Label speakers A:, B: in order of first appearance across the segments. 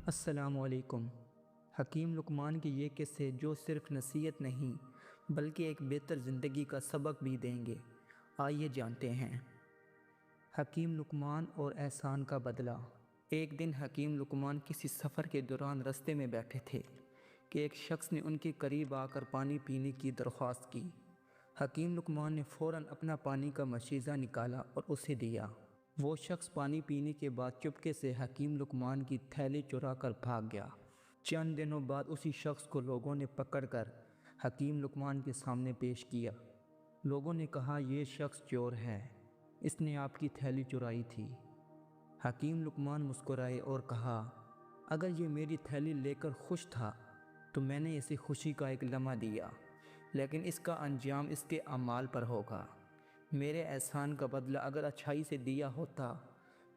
A: السلام علیکم۔ حکیم لقمان کے یہ قصے جو صرف نصیحت نہیں بلکہ ایک بہتر زندگی کا سبق بھی دیں گے، آئیے جانتے ہیں۔ حکیم لقمان اور احسان کا بدلہ۔ ایک دن حکیم لقمان کسی سفر کے دوران رستے میں بیٹھے تھے کہ ایک شخص نے ان کے قریب آ کر پانی پینے کی درخواست کی۔ حکیم لقمان نے فوراً اپنا پانی کا مشیزہ نکالا اور اسے دیا۔ وہ شخص پانی پینے کے بعد چپکے سے حکیم لقمان کی تھیلی چرا کر بھاگ گیا۔ چند دنوں بعد اسی شخص کو لوگوں نے پکڑ کر حکیم لقمان کے سامنے پیش کیا۔ لوگوں نے کہا، یہ شخص چور ہے، اس نے آپ کی تھیلی چرائی تھی۔ حکیم لقمان مسکرائے اور کہا، اگر یہ میری تھیلی لے کر خوش تھا تو میں نے اسے خوشی کا ایک لمحہ دیا، لیکن اس کا انجام اس کے اعمال پر ہوگا۔ میرے احسان کا بدلہ اگر اچھائی سے دیا ہوتا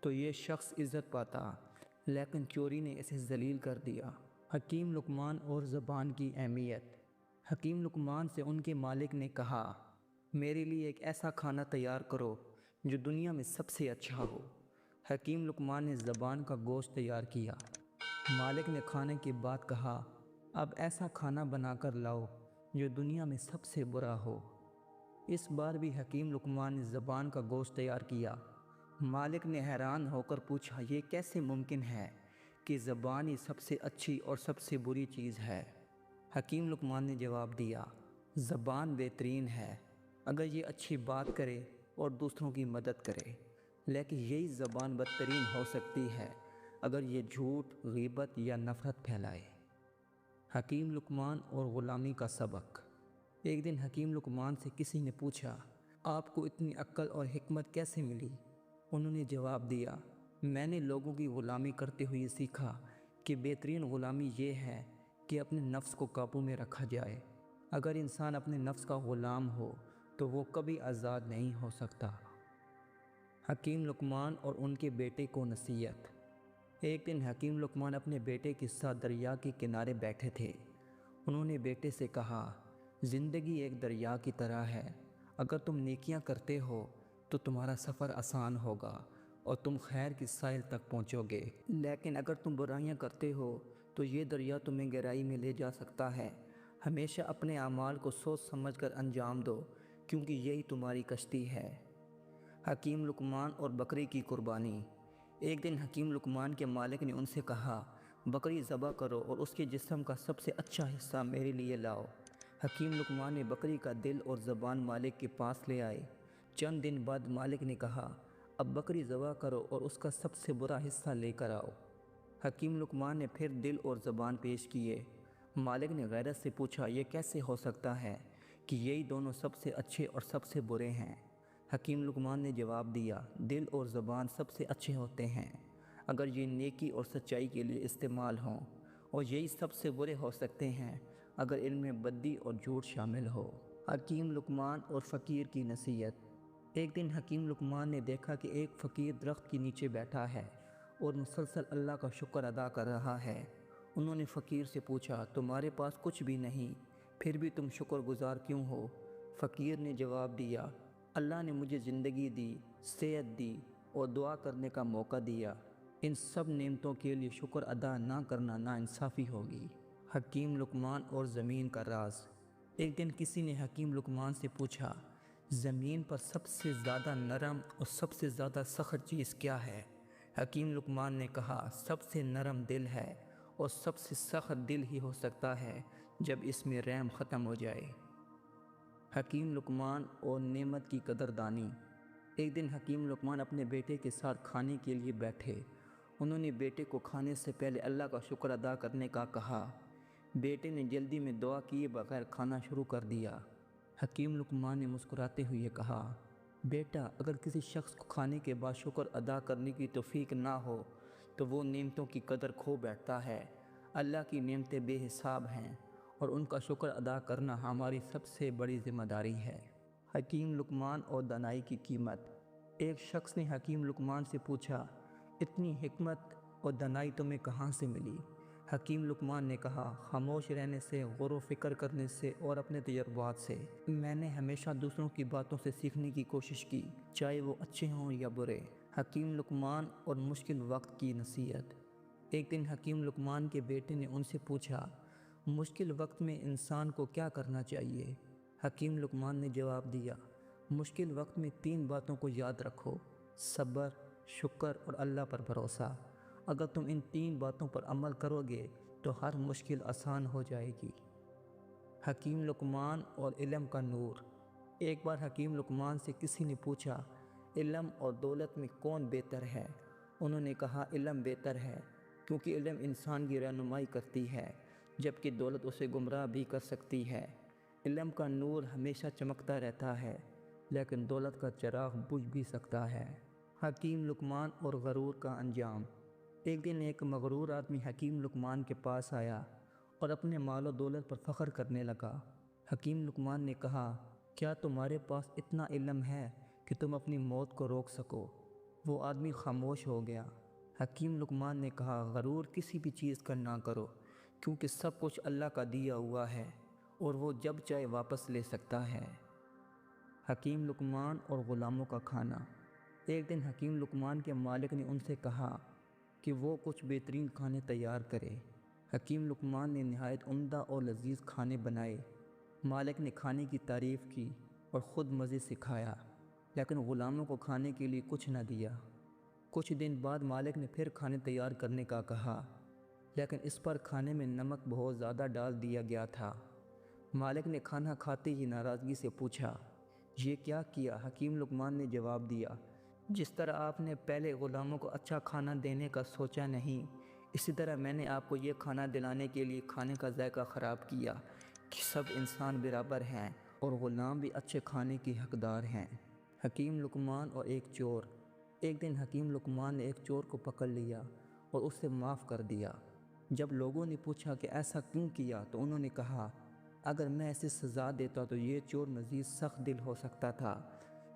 A: تو یہ شخص عزت پاتا، لیکن چوری نے اسے ذلیل کر دیا۔ حکیم لقمان اور زبان کی اہمیت۔ حکیم لقمان سے ان کے مالک نے کہا، میرے لیے ایک ایسا کھانا تیار کرو جو دنیا میں سب سے اچھا ہو۔ حکیم لقمان نے زبان کا گوشت تیار کیا۔ مالک نے کھانے کے بعد کہا، اب ایسا کھانا بنا کر لاؤ جو دنیا میں سب سے برا ہو۔ اس بار بھی حکیم لقمان نے زبان کا گوشت تیار کیا۔ مالک نے حیران ہو کر پوچھا، یہ کیسے ممکن ہے کہ زبان ہی سب سے اچھی اور سب سے بری چیز ہے؟ حکیم لقمان نے جواب دیا، زبان بہترین ہے اگر یہ اچھی بات کرے اور دوسروں کی مدد کرے، لیکن یہی زبان بدترین ہو سکتی ہے اگر یہ جھوٹ، غیبت یا نفرت پھیلائے۔ حکیم لقمان اور غلامی کا سبق۔ ایک دن حکیم لقمان سے کسی نے پوچھا، آپ کو اتنی عقل اور حکمت کیسے ملی؟ انہوں نے جواب دیا، میں نے لوگوں کی غلامی کرتے ہوئے سیکھا کہ بہترین غلامی یہ ہے کہ اپنے نفس کو قابو میں رکھا جائے۔ اگر انسان اپنے نفس کا غلام ہو تو وہ کبھی آزاد نہیں ہو سکتا۔ حکیم لقمان اور ان کے بیٹے کو نصیحت۔ ایک دن حکیم لقمان اپنے بیٹے کے ساتھ دریا کے کنارے بیٹھے تھے۔ انہوں نے بیٹے سے کہا، زندگی ایک دریا کی طرح ہے، اگر تم نیکیاں کرتے ہو تو تمہارا سفر آسان ہوگا اور تم خیر کی ساحل تک پہنچو گے، لیکن اگر تم برائیاں کرتے ہو تو یہ دریا تمہیں گہرائی میں لے جا سکتا ہے۔ ہمیشہ اپنے اعمال کو سوچ سمجھ کر انجام دو، کیونکہ یہی تمہاری کشتی ہے۔ حکیم لقمان اور بکری کی قربانی۔ ایک دن حکیم لقمان کے مالک نے ان سے کہا، بکری ذبح کرو اور اس کے جسم کا سب سے اچھا حصہ میرے لیے لاؤ۔ حکیم لقمان نے بکری کا دل اور زبان مالک کے پاس لے آئے۔ چند دن بعد مالک نے کہا، اب بکری ذبح کرو اور اس کا سب سے برا حصہ لے کر آؤ۔ حکیم لقمان نے پھر دل اور زبان پیش کیے۔ مالک نے غیرت سے پوچھا، یہ کیسے ہو سکتا ہے کہ یہی دونوں سب سے اچھے اور سب سے برے ہیں؟ حکیم لقمان نے جواب دیا، دل اور زبان سب سے اچھے ہوتے ہیں اگر یہ نیکی اور سچائی کے لیے استعمال ہوں، اور یہی سب سے برے ہو سکتے ہیں اگر ان میں بدی اور جھوٹ شامل ہو۔ حکیم لقمان اور فقیر کی نصیحت۔ ایک دن حکیم لقمان نے دیکھا کہ ایک فقیر درخت کے نیچے بیٹھا ہے اور مسلسل اللہ کا شکر ادا کر رہا ہے۔ انہوں نے فقیر سے پوچھا، تمہارے پاس کچھ بھی نہیں، پھر بھی تم شکر گزار کیوں ہو؟ فقیر نے جواب دیا، اللہ نے مجھے زندگی دی، صحت دی اور دعا کرنے کا موقع دیا، ان سب نعمتوں کے لیے شکر ادا نہ کرنا ناانصافی ہوگی۔ حکیم لقمان اور زمین کا راز۔ ایک دن کسی نے حکیم لقمان سے پوچھا، زمین پر سب سے زیادہ نرم اور سب سے زیادہ سخت چیز کیا ہے؟ حکیم لقمان نے کہا، سب سے نرم دل ہے اور سب سے سخت دل ہی ہو سکتا ہے جب اس میں رحم ختم ہو جائے۔ حکیم لقمان اور نعمت کی قدردانی۔ ایک دن حکیم لقمان اپنے بیٹے کے ساتھ کھانے کے لیے بیٹھے۔ انہوں نے بیٹے کو کھانے سے پہلے اللہ کا شکر ادا کرنے کا کہا۔ بیٹے نے جلدی میں دعا کیے بغیر کھانا شروع کر دیا۔ حکیم لقمان نے مسکراتے ہوئے کہا، بیٹا، اگر کسی شخص کو کھانے کے بعد شکر ادا کرنے کی توفیق نہ ہو تو وہ نعمتوں کی قدر کھو بیٹھتا ہے۔ اللہ کی نعمتیں بے حساب ہیں اور ان کا شکر ادا کرنا ہماری سب سے بڑی ذمہ داری ہے۔ حکیم لقمان اور دانائی کی قیمت۔ ایک شخص نے حکیم لقمان سے پوچھا، اتنی حکمت اور دانائی تمہیں کہاں سے ملی؟ حکیم لقمان نے کہا، خاموش رہنے سے، غور و فکر کرنے سے اور اپنے تجربات سے۔ میں نے ہمیشہ دوسروں کی باتوں سے سیکھنے کی کوشش کی، چاہے وہ اچھے ہوں یا برے۔ حکیم لقمان اور مشکل وقت کی نصیحت۔ ایک دن حکیم لقمان کے بیٹے نے ان سے پوچھا، مشکل وقت میں انسان کو کیا کرنا چاہیے؟ حکیم لقمان نے جواب دیا، مشکل وقت میں 3 باتوں کو یاد رکھو: صبر، شکر اور اللہ پر بھروسہ۔ اگر تم ان 3 باتوں پر عمل کرو گے تو ہر مشکل آسان ہو جائے گی۔ حکیم لقمان اور علم کا نور۔ ایک بار حکیم لقمان سے کسی نے پوچھا، علم اور دولت میں کون بہتر ہے؟ انہوں نے کہا، علم بہتر ہے، کیونکہ علم انسان کی رہنمائی کرتی ہے، جبکہ دولت اسے گمراہ بھی کر سکتی ہے۔ علم کا نور ہمیشہ چمکتا رہتا ہے، لیکن دولت کا چراغ بجھ بھی سکتا ہے۔ حکیم لقمان اور غرور کا انجام۔ ایک دن ایک مغرور آدمی حکیم لقمان کے پاس آیا اور اپنے مال و دولت پر فخر کرنے لگا۔ حکیم لقمان نے کہا، کیا تمہارے پاس اتنا علم ہے کہ تم اپنی موت کو روک سکو؟ وہ آدمی خاموش ہو گیا۔ حکیم لقمان نے کہا، غرور کسی بھی چیز کا نہ کرو، کیونکہ سب کچھ اللہ کا دیا ہوا ہے اور وہ جب چاہے واپس لے سکتا ہے۔ حکیم لقمان اور غلاموں کا کھانا۔ ایک دن حکیم لقمان کے مالک نے ان سے کہا کہ وہ کچھ بہترین کھانے تیار کرے۔ حکیم لقمان نے نہایت عمدہ اور لذیذ کھانے بنائے۔ مالک نے کھانے کی تعریف کی اور خود مزے سے کھایا، لیکن غلاموں کو کھانے کے لیے کچھ نہ دیا۔ کچھ دن بعد مالک نے پھر کھانے تیار کرنے کا کہا، لیکن اس پر کھانے میں نمک بہت زیادہ ڈال دیا گیا تھا۔ مالک نے کھانا کھاتے ہی ناراضگی سے پوچھا، یہ کیا کیا؟ حکیم لقمان نے جواب دیا، جس طرح آپ نے پہلے غلاموں کو اچھا کھانا دینے کا سوچا نہیں، اسی طرح میں نے آپ کو یہ کھانا دلانے کے لیے کھانے کا ذائقہ خراب کیا کہ سب انسان برابر ہیں اور غلام بھی اچھے کھانے کے حقدار ہیں۔ حکیم لقمان اور ایک چور۔ ایک دن حکیم لقمان نے ایک چور کو پکڑ لیا اور اسے معاف کر دیا۔ جب لوگوں نے پوچھا کہ ایسا کیوں کیا تو انہوں نے کہا، اگر میں اسے سزا دیتا تو یہ چور مزید سخت دل ہو سکتا تھا،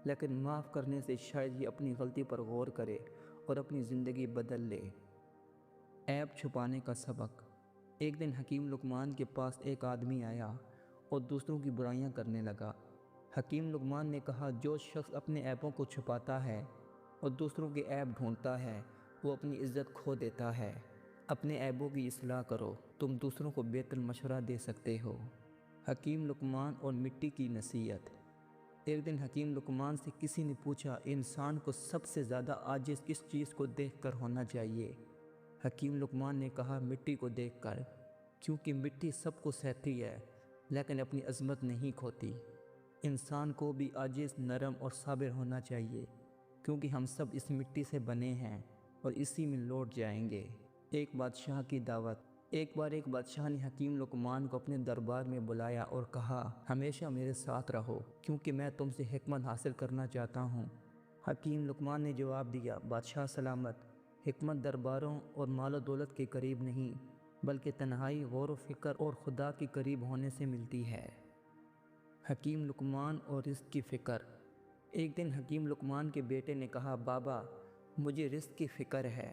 A: لیکن معاف کرنے سے شاید یہ اپنی غلطی پر غور کرے اور اپنی زندگی بدل لے۔ عیب چھپانے کا سبق۔ ایک دن حکیم لقمان کے پاس ایک آدمی آیا اور دوسروں کی برائیاں کرنے لگا۔ حکیم لقمان نے کہا، جو شخص اپنے عیبوں کو چھپاتا ہے اور دوسروں کے عیب ڈھونڈتا ہے وہ اپنی عزت کھو دیتا ہے۔ اپنے عیبوں کی اصلاح کرو، تم دوسروں کو بہتر مشورہ دے سکتے ہو۔ حکیم لقمان اور مٹی کی نصیحت۔ ایک دن حکیم لقمان سے کسی نے پوچھا، انسان کو سب سے زیادہ عاجز کس چیز کو دیکھ کر ہونا چاہیے؟ حکیم لقمان نے کہا، مٹی کو دیکھ کر، کیونکہ مٹی سب کو سہتی ہے لیکن اپنی عظمت نہیں کھوتی۔ انسان کو بھی عاجز، نرم اور صابر ہونا چاہیے، کیونکہ ہم سب اس مٹی سے بنے ہیں اور اسی میں لوٹ جائیں گے۔ ایک بادشاہ کی دعوت۔ ایک بار ایک بادشاہ نے حکیم لقمان کو اپنے دربار میں بلایا اور کہا، ہمیشہ میرے ساتھ رہو، کیونکہ میں تم سے حکمت حاصل کرنا چاہتا ہوں۔ حکیم لقمان نے جواب دیا، بادشاہ سلامت، حکمت درباروں اور مال و دولت کے قریب نہیں، بلکہ تنہائی، غور و فکر اور خدا کے قریب ہونے سے ملتی ہے۔ حکیم لقمان اور رزق کی فکر۔ ایک دن حکیم لقمان کے بیٹے نے کہا، بابا مجھے رزق کی فکر ہے۔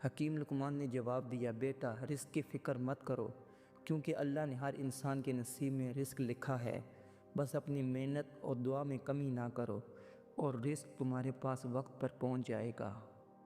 A: حکیم لقمان نے جواب دیا، بیٹا رزق کی فکر مت کرو، کیونکہ اللہ نے ہر انسان کے نصیب میں رزق لکھا ہے، بس اپنی محنت اور دعا میں کمی نہ کرو اور رزق تمہارے پاس وقت پر پہنچ جائے گا۔